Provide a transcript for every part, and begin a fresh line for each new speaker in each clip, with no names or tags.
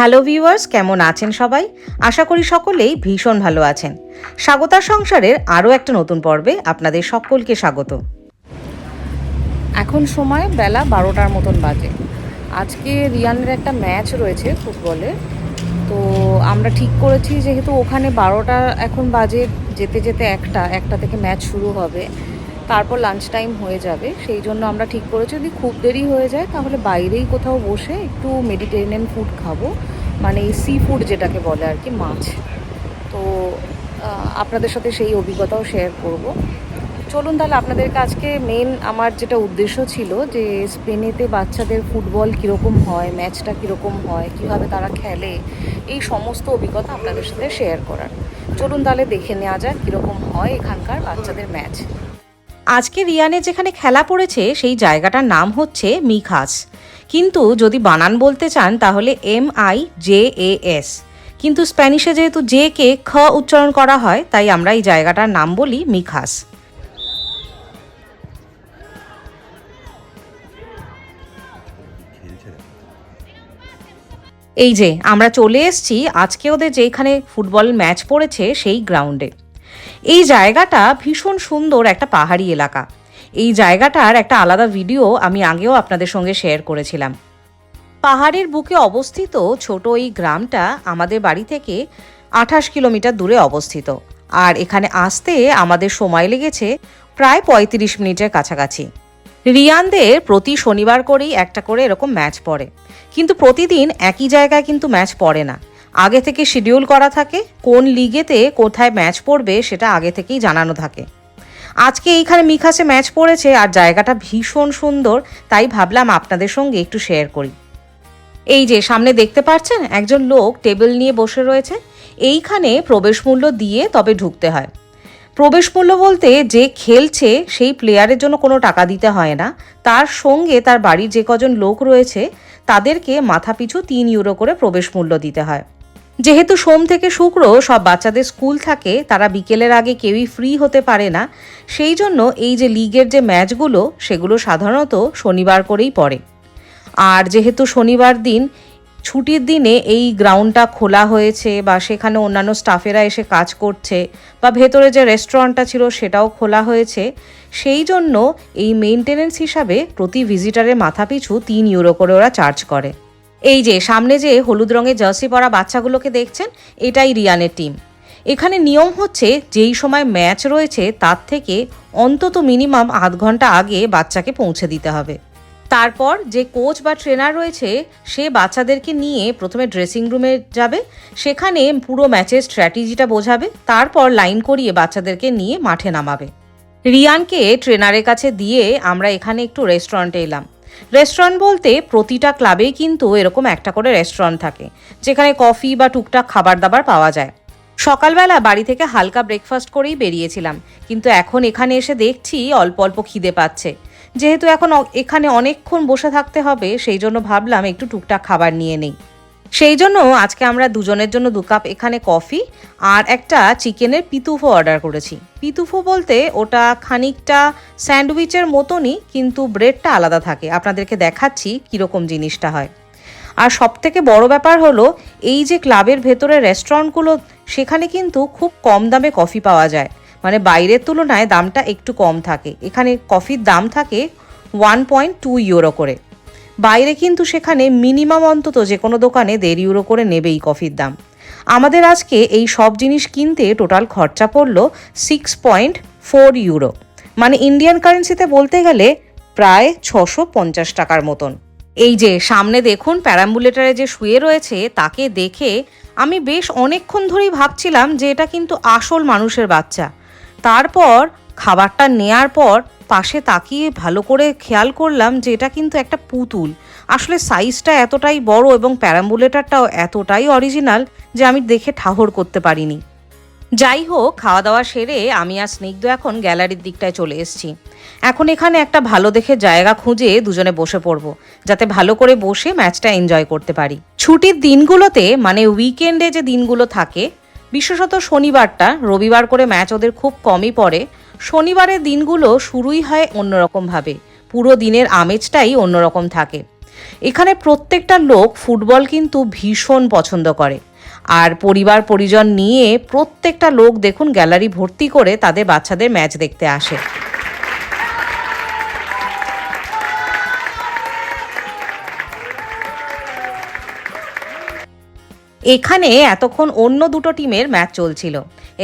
Hello viewers, কেমন আছেন সবাই? আশা করি সকলেই ভীষণ ভালো আছেন। স্বাগতার সংসারের আরও একটা নতুন পর্বে আপনাদের সকলকে স্বাগত। এখন সময় বেলা 12টার মতন বাজে। আজকে রিয়ানের একটা ম্যাচ রয়েছে ফুটবলের, তো আমরা ঠিক করেছি যেহেতু ওখানে 12টা এখন বাজে, যেতে যেতে একটা থেকে ম্যাচ শুরু হবে, তারপর লাঞ্চ টাইম হয়ে যাবে। সেই জন্য আমরা ঠিক করেছি যদি খুব দেরি হয়ে যায় তাহলে বাইরেই কোথাও বসে একটু মেডিটেরিয়ান ফুড খাবো, মানে সি ফুড যেটাকে বলে আর কি, মাছ। তো আপনাদের সাথে সেই অভিজ্ঞতাও শেয়ার করব। চলুন তাহলে আপনাদেরকে আজকে মেন আমার যেটা উদ্দেশ্য ছিল যে স্পেনেতে বাচ্চাদের ফুটবল কীরকম হয়, ম্যাচটা কীরকম হয়, কীভাবে তারা খেলে, এই সমস্ত অভিজ্ঞতা আপনাদের সাথে শেয়ার করার। চলুন তাহলে দেখে নেওয়া যাক কীরকম হয় এখানকার বাচ্চাদের ম্যাচ। আজকে রিয়ানের যেখানে খেলা পড়েছে সেই জায়গাটার নাম হচ্ছে মিখাস, কিন্তু যদি বানান বলতে চান তাহলে MIJAS, কিন্তু স্প্যানিশে যেহেতু জে কে খ উচ্চারণ করা হয় তাই আমরা এই জায়গাটার নাম বলি মিখাস। এই যে আমরা চলে এসেছি আজকে ওদের যেখানে ফুটবল ম্যাচ পড়েছে সেই গ্রাউন্ডে। এই জায়গাটা ভীষণ সুন্দর একটা পাহাড়ি এলাকা। এই জায়গাটার একটা আলাদা ভিডিও আমি আগেও আপনাদের সঙ্গে শেয়ার করেছিলাম। পাহাড়ের বুকে অবস্থিত ছোট এই গ্রামটা আমাদের বাড়ি থেকে 28 কিলোমিটার দূরে অবস্থিত, আর এখানে আসতে আমাদের সময় লেগেছে প্রায় 35 মিনিটের কাছাকাছি। রিয়ানদের প্রতি শনিবার করেই একটা করে এরকম ম্যাচ পড়ে, কিন্তু প্রতিদিন একই জায়গায় কিন্তু ম্যাচ পড়ে না। আগে থেকে শিডিউল করা থাকে, কোন লিগেতে কোথায় ম্যাচ পড়বে সেটা আগে থেকেই জানানো থাকে। আজকে এইখানে মিখাসে ম্যাচ পড়েছে আর জায়গাটা ভীষণ সুন্দর, তাই ভাবলাম আপনাদের সঙ্গে একটু শেয়ার করি। এই যে সামনে দেখতে পাচ্ছেন একজন লোক টেবিল নিয়ে বসে রয়েছে। এইখানে প্রবেশ মূল্য দিয়ে তবে ঢুকতে হয়। প্রবেশ মূল্য বলতে যে খেলছে সেই প্লেয়ারের জন্য কোনো টাকা দিতে হয় না, তার সঙ্গে তার বাড়ির যে কজন লোক রয়েছে তাদেরকে মাথাপিছু 3 ইউরো করে প্রবেশ মূল্য দিতে হয়। যেহেতু সোম থেকে শুক্র সব বাচ্চাদের স্কুল থাকে, তারা বিকেলের আগে কেউই ফ্রি হতে পারে না, সেই জন্য এই যে লিগের যে ম্যাচগুলো সেগুলো সাধারণত শনিবার করেই পড়ে। আর যেহেতু শনিবার দিন ছুটির দিনে এই গ্রাউন্ডটা খোলা হয়েছে বা সেখানে অন্যান্য স্টাফেরা এসে কাজ করছে বা ভেতরে যে রেস্টুরেন্টটা ছিল সেটাও খোলা হয়েছে, সেই জন্য এই মেইনটেনেন্স হিসাবে প্রতি ভিজিটারের মাথাপিছু 3 ইউরো করে ওরা চার্জ করে। এই যে সামনে যে হলুদ রঙের জার্সি পরা বাচ্চাগুলোকে দেখছেন, এটাই রিয়ানের টিম। এখানে নিয়ম হচ্ছে যেই সময় ম্যাচ রয়েছে তার থেকে অন্তত মিনিমাম আধ ঘন্টা আগে বাচ্চাকে পৌঁছে দিতে হবে। তারপর যে কোচ বা ট্রেনার রয়েছে সে বাচ্চাদেরকে নিয়ে প্রথমে ড্রেসিং রুমে যাবে, সেখানে পুরো ম্যাচের স্ট্র্যাটেজিটা বোঝাবে, তারপর লাইন করিয়ে বাচ্চাদেরকে নিয়ে মাঠে নামাবে। রিয়ানকে ট্রেনারের কাছে দিয়ে আমরা এখানে একটু রেস্টুরেন্টে এলাম। রেস্টুরেন্ট বলতে প্রতিটা ক্লাবেই কিন্তু এরকম একটা করে রেস্টুরেন্ট থাকে যেখানে কফি বা টুকটাক খাবার দাবার পাওয়া যায়। সকালবেলা বাড়ি থেকে হালকা ব্রেকফাস্ট করেই বেরিয়েছিলাম, কিন্তু এখন এখানে এসে দেখছি অল্প অল্প খিদে পাচ্ছে। যেহেতু এখন এখানে অনেকক্ষণ বসে থাকতে হবে, সেই জন্য ভাবলাম একটু টুকটাক খাবার নিয়ে নেই। সেই জন্য আজকে আমরা দুজনের জন্য 2 কাপ এখানে কফি আর একটা চিকেনের পিতুফো অর্ডার করেছি। পিতুফো বলতে ওটা খানিকটা স্যান্ডউইচের মতনই, কিন্তু ব্রেডটা আলাদা থাকে। আপনাদেরকে দেখাচ্ছি কীরকম জিনিসটা হয়। আর সবথেকে বড় ব্যাপার হলো এই যে ক্লাবের ভেতরে রেস্টুরেন্টগুলো, সেখানে কিন্তু খুব কম দামে কফি পাওয়া যায়, মানে বাইরের তুলনায় দামটা একটু কম থাকে। এখানে কফির দাম থাকে 1.2 ইউরো করে। বাইরে কিন্তু সেখানে মিনিমাম অন্তত যে কোনো দোকানে 1.5 ইউরো করে নেবেই কফির দাম। আমাদের আজকে এই সব জিনিস কিনতে টোটাল খরচা পড়লো 6.4 ইউরো, মানে ইন্ডিয়ান কারেন্সিতে বলতে গেলে প্রায় 650 টাকার মতন। এই যে সামনে দেখুন প্যারাম্বুলেটারে যে শুয়ে রয়েছে, তাকে দেখে আমি বেশ অনেকক্ষণ ধরেই ভাবছিলাম যে এটা কিন্তু আসল মানুষের বাচ্চা। তারপর খাবারটা নেয়ার পর পাশে তাকিয়ে ভালো করে খেয়াল করলাম যে এটা কিন্তু একটা পুতুল। আসলে সাইজটা এতটাই বড় এবং প্যারাম্বুলেটারটাও এতটাই অরিজিনাল যে আমি দেখে ঠাহর করতে পারিনি। যাই হোক, খাওয়া দাওয়া সেরে আমি আর স্নিগ্ধ এখন গ্যালারির দিকটায় চলে এসেছি। এখন এখানে একটা ভালো দেখে জায়গা খুঁজে দুজনে বসে পড়বো, যাতে ভালো করে বসে ম্যাচটা এনজয় করতে পারি। ছুটির দিনগুলোতে, মানে উইকেন্ডে যে দিনগুলো থাকে, বিশেষত শনিবারটা, রবিবার করে ম্যাচ ওদের খুব কমই পড়ে। শনিবারের দিনগুলো শুরুই হয় অন্যরকমভাবে, পুরো দিনের আমেজটাই অন্যরকম থাকে। এখানে প্রত্যেকটা লোক ফুটবল কিন্তু ভীষণ পছন্দ করে, আর পরিবার পরিজন নিয়ে প্রত্যেকটা লোক দেখুন গ্যালারি ভর্তি করে তাদের বাচ্চাদের ম্যাচ দেখতে আসে। এখানে এতক্ষণ অন্য দুটো টিমের ম্যাচ চলছিল।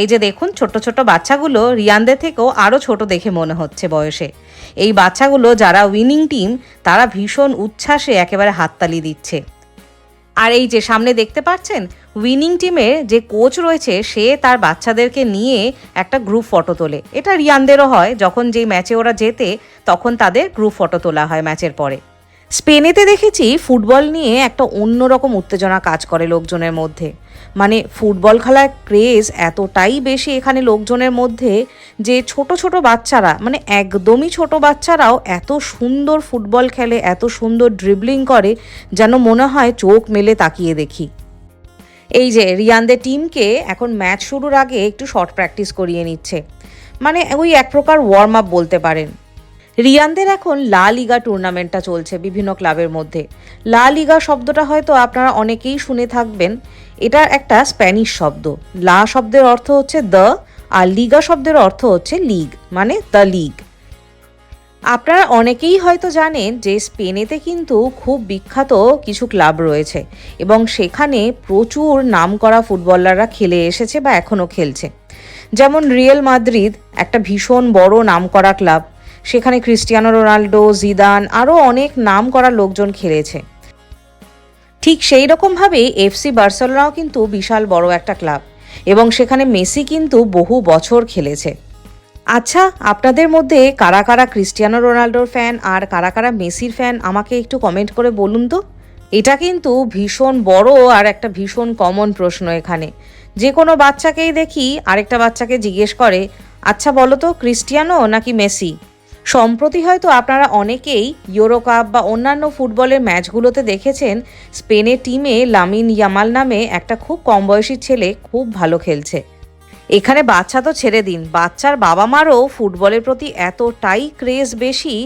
এই যে দেখুন ছোট ছোট বাচ্চাগুলো রিয়ানদের থেকেও আরও ছোট দেখে মনে হচ্ছে বয়সে। এই বাচ্চাগুলো যারা উইনিং টিম তারা ভীষণ উচ্ছ্বাসে একেবারে হাততালি দিচ্ছে। আর এই যে সামনে দেখতে পাচ্ছেন উইনিং টিমের যে কোচ রয়েছে সে তার বাচ্চাদেরকে নিয়ে একটা গ্রুপ ফটো তোলে। এটা রিয়ানদেরও হয়, যখন যেই ম্যাচে ওরা জেতে তখন তাদের গ্রুপ ফটো তোলা হয় ম্যাচের পরে। স্পেনেতে দেখেছি ফুটবল নিয়ে একটা অন্যরকম উত্তেজনা কাজ করে লোকজনের মধ্যে। মানে ফুটবল খেলার ক্রেজ এতটাই বেশি এখানে লোকজনের মধ্যে যে ছোট ছোট বাচ্চারা, মানে একদমই ছোট বাচ্চারাও এত সুন্দর ফুটবল খেলে, এত সুন্দর ড্রিবলিং করে, যেন মনে হয় চোখ মেলে তাকিয়ে দেখি। এই যে রিয়ানদের টিমকে এখন ম্যাচ শুরুর আগে একটু শর্ট প্র্যাকটিস করিয়ে নিচ্ছে, মানে ওই এক প্রকার ওয়ার্ম আপ বলতে পারেন। রিয়ানদের এখন লা লিগা টুর্নামেন্টটা চলছে বিভিন্ন ক্লাবের মধ্যে। লা লিগা শব্দটা হয়তো আপনারা অনেকেই শুনে থাকবেন। এটা একটা স্প্যানিশ শব্দ। লা শব্দের অর্থ হচ্ছে দ্য, আর লিগা শব্দের অর্থ হচ্ছে লিগ, মানে দ্য লিগ। আপনারা অনেকেই হয়তো জানেন যে স্পেনেতে কিন্তু খুব বিখ্যাত কিছু ক্লাব রয়েছে এবং সেখানে প্রচুর নামকরা ফুটবলাররা খেলে এসেছে বা এখনও খেলছে। যেমন রিয়েল মাদ্রিদ একটা ভীষণ বড় নামকরা ক্লাব, সেখানে ক্রিস্টিয়ানো রোনাল্ডো, জিদান আরও অনেক নাম করা লোকজন খেলেছে। ঠিক সেই রকমভাবে এফসি বার্সেলোনাও কিন্তু বিশাল বড় একটা ক্লাব এবং সেখানে মেসি কিন্তু বহু বছর খেলেছে। আচ্ছা, আপনাদের মধ্যে কারা কারা ক্রিস্টিয়ানো রোনাল্ডোর ফ্যান আর কারা কারা মেসির ফ্যান আমাকে একটু কমেন্ট করে বলুন তো। এটা কিন্তু ভীষণ বড় আর একটা ভীষণ কমন প্রশ্ন এখানে। যে কোনো বাচ্চাকেই দেখি আরেকটা বাচ্চাকে জিজ্ঞেস করে, আচ্ছা বলো তো ক্রিস্টিয়ানো নাকি মেসি। সম্প্রতি হয়তো আপনারা অনেকেই ইউরো কাপ বা অন্যান্য ফুটবলের ম্যাচগুলোতে দেখেছেন স্পেনের টিমে লামিন ইয়ামাল নামে একটা খুব কম বয়সী ছেলে খুব ভালো খেলছে। এখানে বাচ্চা তো ছেড়ে দিন, বাচ্চার বাবা মারও ফুটবলের প্রতি এতটাই ক্রেজ বেশি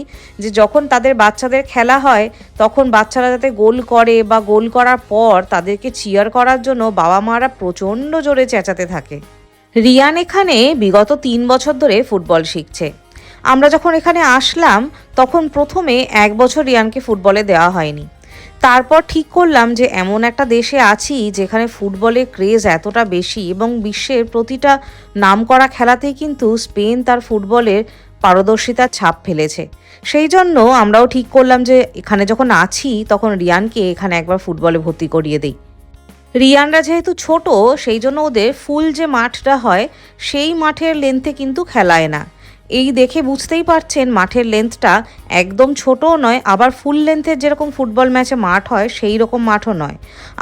যে যখন তাদের বাচ্চাদের খেলা হয় তখন বাচ্চারা যাতে গোল করে বা গোল করার পর তাদেরকে চিয়ার করার জন্য বাবা মারা প্রচণ্ড জোরে চেঁচাতে থাকে। রিয়ান এখানে বিগত 3 বছর ধরে ফুটবল শিখছে। আমরা যখন এখানে আসলাম তখন প্রথমে 1 বছর রিয়ানকে ফুটবলে দেওয়া হয়নি। তারপর ঠিক করলাম যে এমন একটা দেশে আছি যেখানে ফুটবলের ক্রেজ এতটা বেশি এবং বিশ্বের প্রতিটা নামকরা খেলাতেই কিন্তু স্পেন তার ফুটবলের পারদর্শিতার ছাপ ফেলেছে। সেই জন্য আমরাও ঠিক করলাম যে এখানে যখন আছি তখন রিয়ানকে এখানে একবার ফুটবলে ভর্তি করিয়ে দিই। রিয়ানরা যেহেতু ছোট সেই জন্য ওদের ফুল যে মাঠটা হয় সেই মাঠের লেন্থে কিন্তু খেলায় না। এই দেখে বুঝতেই পারছেন মাঠের লেন্থটা একদম ছোটও নয়, আবার ফুল লেন্থের যেরকম ফুটবল ম্যাচে মাঠ হয় সেই রকম মাঠও নয়।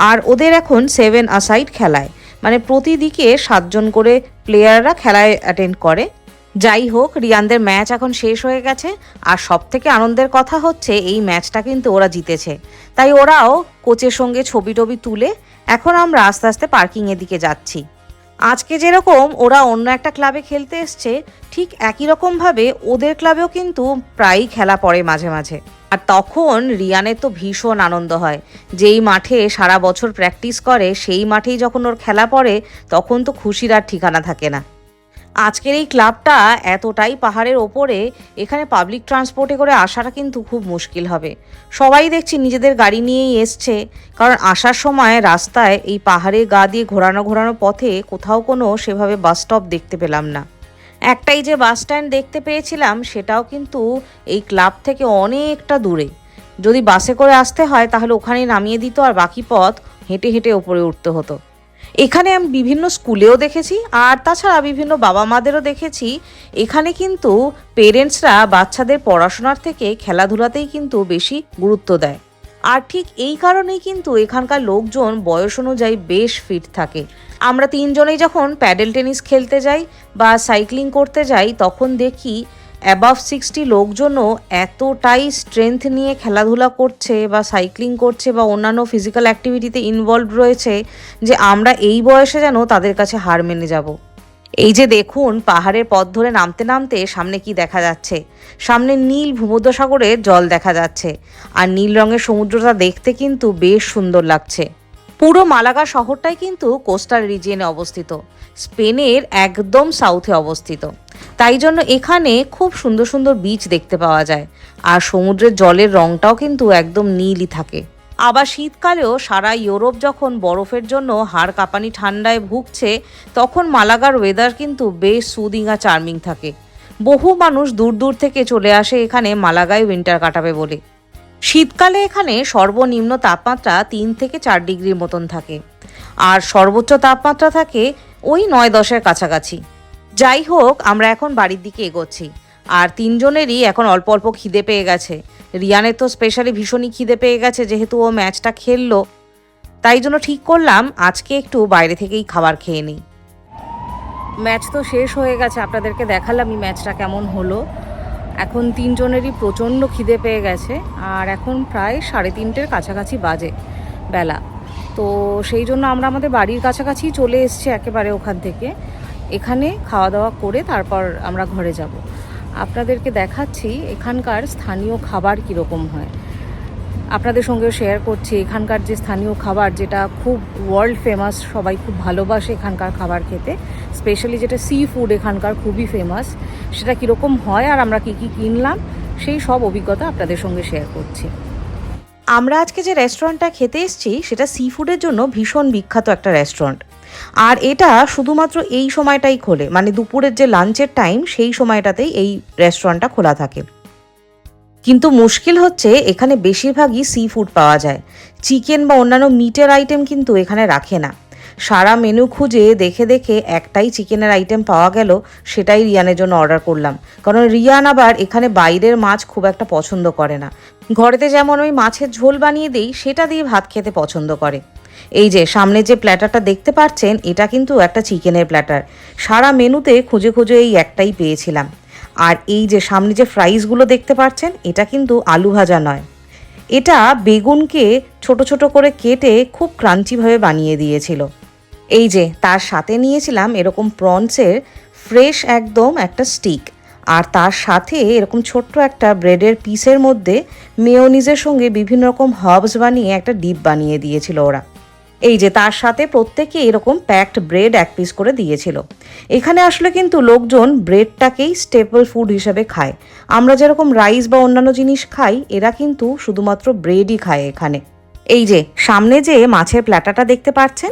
আর ওদের এখন 7 আসাইড খেলায়, মানে প্রতিদিকে 7 জন করে প্লেয়াররা খেলায় অ্যাটেন্ড করে। যাই হোক, রিয়ানদের ম্যাচ এখন শেষ হয়ে গেছে আর সবথেকে আনন্দের কথা হচ্ছে এই ম্যাচটা কিন্তু ওরা জিতেছে। তাই ওরাও কোচের সঙ্গে ছবি টবি তুলে এখন আমরা আস্তে আস্তে পার্কিংয়ের দিকে যাচ্ছি। আজকে যেরকম ওরা অন্য একটা ক্লাবে খেলতে এসছে ঠিক একই রকমভাবে ওদের ক্লাবেও কিন্তু প্রায়ই খেলা পড়ে মাঝে মাঝে। আর তখন রিয়ানের তো ভীষণ আনন্দ হয়, যেই মাঠে সারা বছর প্র্যাকটিস করে সেই মাঠেই যখন ওর খেলা পড়ে তখন তো খুশির আর ঠিকানা থাকে না। আজকের এই ক্লাবটা এতটাই পাহাড়ের ওপরে, এখানে পাবলিক ট্রান্সপোর্টে করে আসাটা কিন্তু খুব মুশকিল হবে। সবাই দেখছি নিজেদের গাড়ি নিয়েই এসছে, কারণ আসার সময় রাস্তায় এই পাহাড়ের গা দিয়ে ঘোরানো পথে কোথাও কোনো সেভাবে বাস স্টপ দেখতে পেলাম না। একটাই যে বাস স্ট্যান্ড দেখতে পেয়েছিলাম সেটাও কিন্তু এই ক্লাব থেকে অনেকটা দূরে। যদি বাসে করে আসতে হয় তাহলে ওখানেই নামিয়ে দিত আর বাকি পথ হেঁটে হেঁটে ওপরে উঠতে হতো। এখানে আমি বিভিন্ন স্কুলেও দেখেছি আর তাছাড়া বিভিন্ন বাবা মাদেরও দেখেছি এখানে কিন্তু পেরেন্টসরা বাচ্চাদের পড়াশোনার থেকে খেলাধুলাতেই কিন্তু বেশি গুরুত্ব দেয়। আর ঠিক এই কারণেই কিন্তু এখানকার লোকজন বয়স অনুযায়ী বেশ ফিট থাকে। আমরা 3 জনেই যখন প্যাডেল টেনিস খেলতে যাই বা সাইক্লিং করতে যাই তখন দেখি অ্যাবাভ 60 লোকজনও এতটাই স্ট্রেংথ নিয়ে খেলাধুলা করছে বা সাইক্লিং করছে বা অন্যান্য ফিজিক্যাল অ্যাক্টিভিটিতে ইনভলভ রয়েছে যে আমরা এই বয়সে যেন তাদের কাছে হার মেনে যাব। এই যে দেখুন, পাহাড়ের পথ ধরে নামতে নামতে সামনে কি দেখা যাচ্ছে। সামনে নীল ভূমধ্যসাগরের জল দেখা যাচ্ছে, আর নীল রঙের সমুদ্রটা দেখতে কিন্তু বেশ সুন্দর লাগছে। পুরো মালাগা শহরটাই কিন্তু কোস্টাল রিজিয়নে অবস্থিত, স্পেনের একদম সাউথে অবস্থিত। তাই জন্য এখানে খুব সুন্দর সুন্দর বিচ দেখতে পাওয়া যায়, আর সমুদ্রের জলের রংটাও কিন্তু একদম নীলই থাকে। আবার শীতকালেও সারা ইউরোপ যখন বরফের জন্য হাড় কাঁপানি ঠান্ডায় ভুগছে, তখন মালাগার ওয়েদার কিন্তু বেশ সুদিং আর চার্মিং থাকে। বহু মানুষ দূর দূর থেকে চলে আসে এখানে মালাগায় উইন্টার কাটাবে বলে। শীতকালে এখানে সর্বনিম্ন তাপমাত্রা 3 থেকে 4 ডিগ্রির মতন থাকে, আর সর্বোচ্চ তাপমাত্রা থাকে ওই 9-10-এর কাছাকাছি। যাই হোক, আমরা এখন বাড়ির দিকে এগোচ্ছি, আর তিনজনেরই এখন অল্প অল্প খিদে পেয়ে গেছে। রিয়ানের তো স্পেশালি ভীষণই খিদে পেয়ে গেছে, যেহেতু ও ম্যাচটা খেললো। তাই জন্য ঠিক করলাম আজকে একটু বাইরে থেকেই খাবার খেয়ে নিই। ম্যাচ তো শেষ হয়ে গেছে, আপনাদেরকে দেখালাম এই ম্যাচটা কেমন হলো। এখন তিনজনেরই প্রচণ্ড খিদে পেয়ে গেছে, আর এখন প্রায় 3:30-এর কাছাকাছি বাজে বেলা। তো সেই জন্য আমরা আমাদের বাড়ির কাছাকাছি চলে এসেছি একেবারে ওখান থেকে। এখানে খাওয়া দাওয়া করে তারপর আমরা ঘরে যাব। আপনাদেরকে দেখাচ্ছি এখানকার স্থানীয় খাবার কীরকম হয়, আপনাদের সঙ্গে শেয়ার করছি এখানকার যে স্থানীয় খাবার, যেটা খুব ওয়ার্ল্ড ফেমাস, সবাই খুব ভালোবাসে এখানকার খাবার খেতে। স্পেশালি যেটা সি ফুড এখানকার খুবই ফেমাস, সেটা কীরকম হয় আর আমরা কী কী কিনলাম সেই সব অভিজ্ঞতা আপনাদের সঙ্গে শেয়ার করছি। আমরা আজকে যে রেস্টুরেন্টটা খেতে এসেছি সেটা সি ফুডের জন্য ভীষণ বিখ্যাত একটা রেস্টুরেন্ট, আর এটা শুধুমাত্র এই সময়টাই খোলে, মানে দুপুরের যে লাঞ্চের টাইম সেই সময়টাতেই এই রেস্টুরেন্টটা খোলা থাকে। কিন্তু মুশকিল হচ্ছে এখানে বেশিরভাগই সি ফুড পাওয়া যায়, চিকেন বা অন্যান্য মিটের আইটেম কিন্তু এখানে রাখে না। সারা মেনু খুঁজে দেখে দেখে একটাই চিকেনের আইটেম পাওয়া গেল, সেটাই রিয়ানের জন্য অর্ডার করলাম। কারণ রিয়ান আবার এখানে বাইরের মাছ খুব একটা পছন্দ করে না। ঘরেতে যেমন ওই মাছের ঝোল বানিয়ে দিই, সেটা দিয়ে ভাত খেতে পছন্দ করে। এই যে সামনে যে প্ল্যাটারটা দেখতে পাচ্ছেন, এটা কিন্তু একটা চিকেনের প্ল্যাটার। সারা মেনুতে খুঁজে খুঁজে এই একটাই পেয়েছিলাম। আর এই যে সামনে যে ফ্রাইসগুলো দেখতে পাচ্ছেন, এটা কিন্তু আলু ভাজা নয়, এটা বেগুনকে ছোট ছোট করে কেটে খুব ক্রাঞ্চিভাবে বানিয়ে দিয়েছিল। এই যে তার সাথে নিয়েছিলাম এরকম প্রনসের ফ্রেশ একদম একটা স্টিক, আর তার সাথে এরকম ছোট্ট একটা ব্রেডের পিসের মধ্যে মেয়োনিজের সঙ্গে বিভিন্ন রকম হার্বস বানিয়ে একটা ডিপ বানিয়ে দিয়েছিল ওরা। এই যে তার সাথে প্রত্যেকে এরকম প্যাকড ব্রেড 1 পিস করে দিয়েছিল। এখানে আসলে কিন্তু লোকজন ব্রেডটাকেই স্টেপল ফুড হিসেবে খায়। আমরা যেরকম রাইস বা অন্যান্য জিনিস খাই, এরা কিন্তু শুধুমাত্র ব্রেডই খায় এখানে। এই যে সামনে যে মাছের প্ল্যাটারটা দেখতে পাচ্ছেন,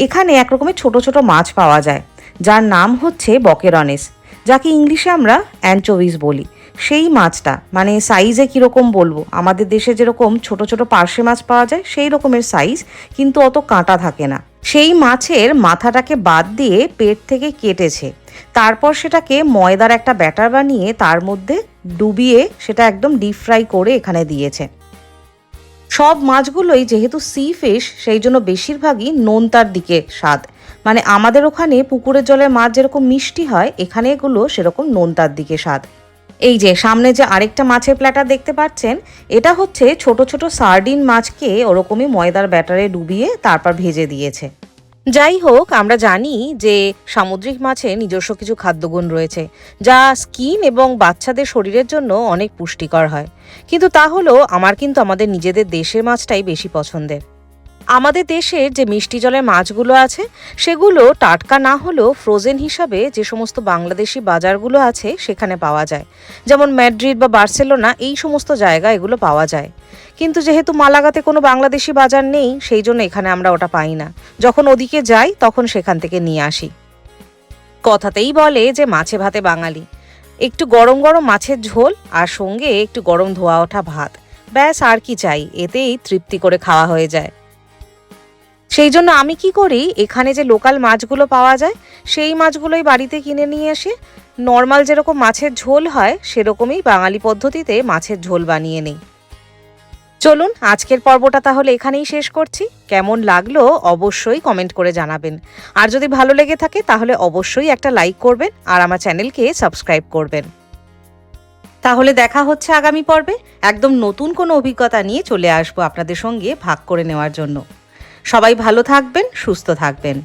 এখানে একরকমের ছোট ছোট মাছ পাওয়া যায়, যার নাম হচ্ছে বকেরনেস, যাকে ইংলিশে আমরা অ্যানচোভিস বলি। সেই মাছটা মানে সাইজে কীরকম বলবো, আমাদের দেশে যেরকম ছোট ছোট পার্শে মাছ পাওয়া যায় সেই রকমের সাইজ, কিন্তু অত কাঁটা থাকে না। সেই মাছের মাথাটাকে বাদ দিয়ে পেট থেকে কেটেছে, তারপর সেটাকে ময়দার একটা ব্যাটার বানিয়ে তার মধ্যে ডুবিয়ে সেটা একদম ডিপ ফ্রাই করে এখানে দিয়েছে। সব মাছগুলোই যেহেতু সি ফিশ, সেই জন্য বেশিরভাগই নোনতার দিকে স্বাদ। মানে আমাদের ওখানে পুকুরের জলের মাছ যেরকম মিষ্টি হয়, এখানে এগুলো সেরকম নোনতার দিকে স্বাদ। এই যে সামনে যে আরেকটা মাছের প্ল্যাটার দেখতে পাচ্ছেন, এটা হচ্ছে ছোট ছোট সার্ডিন মাছকে ওরকমই ময়দার ব্যাটারে ডুবিয়ে তারপর ভেজে দিয়েছে। যাই হোক, আমরা জানি যে সামুদ্রিক মাছের নিজস্ব কিছু খাদ্যগুণ রয়েছে, যা স্কিন এবং বাচ্চাদের শরীরের জন্য অনেক পুষ্টিকর হয়। কিন্তু তা হলেও আমার কিন্তু আমাদের নিজেদের দেশের মাছটাই বেশি পছন্দের। আমাদের দেশের যে মিষ্টি জলের মাছগুলো আছে, সেগুলো টাটকা না হলেও ফ্রোজেন হিসাবে যে সমস্ত বাংলাদেশি বাজারগুলো আছে সেখানে পাওয়া যায়। যেমন ম্যাড্রিড বা বার্সেলোনা, এই সমস্ত জায়গায় এগুলো পাওয়া যায়। কিন্তু যেহেতু মালাগাতে কোনো বাংলাদেশি বাজার নেই, সেই জন্য এখানে আমরা ওটা পাই না। যখন ওদিকে যাই তখন সেখান থেকে নিয়ে আসি। কথাতেই বলে যে মাছে ভাতে বাঙালি। একটু গরম গরম মাছের ঝোল আর সঙ্গে একটু গরম ধোয়া ওঠা ভাত, ব্যাস আর কি চাই, এতেই তৃপ্তি করে খাওয়া হয়ে যায়। সেই জন্য আমি কি করি, এখানে যে লোকাল মাছগুলো পাওয়া যায় সেই মাছগুলোই বাড়িতে কিনে নিয়ে এসে নর্মাল যেরকম মাছের ঝোল হয় সেরকমই বাঙালি পদ্ধতিতে মাছের ঝোল বানিয়ে নিই। চলুন আজকের পর্বটা তাহলে এখানেই শেষ করছি। কেমন লাগলো অবশ্যই কমেন্ট করে জানাবেন, আর যদি ভালো লেগে থাকে তাহলে অবশ্যই একটা লাইক করবেন আর আমার চ্যানেলকে সাবস্ক্রাইব করবেন। তাহলে দেখা হচ্ছে আগামী পর্বে। একদম নতুন কোনো অভিজ্ঞতা নিয়ে চলে আসবো আপনাদের সঙ্গে ভাগ করে নেওয়ার জন্য। সবাই ভালো থাকবেন, সুস্থ থাকবেন।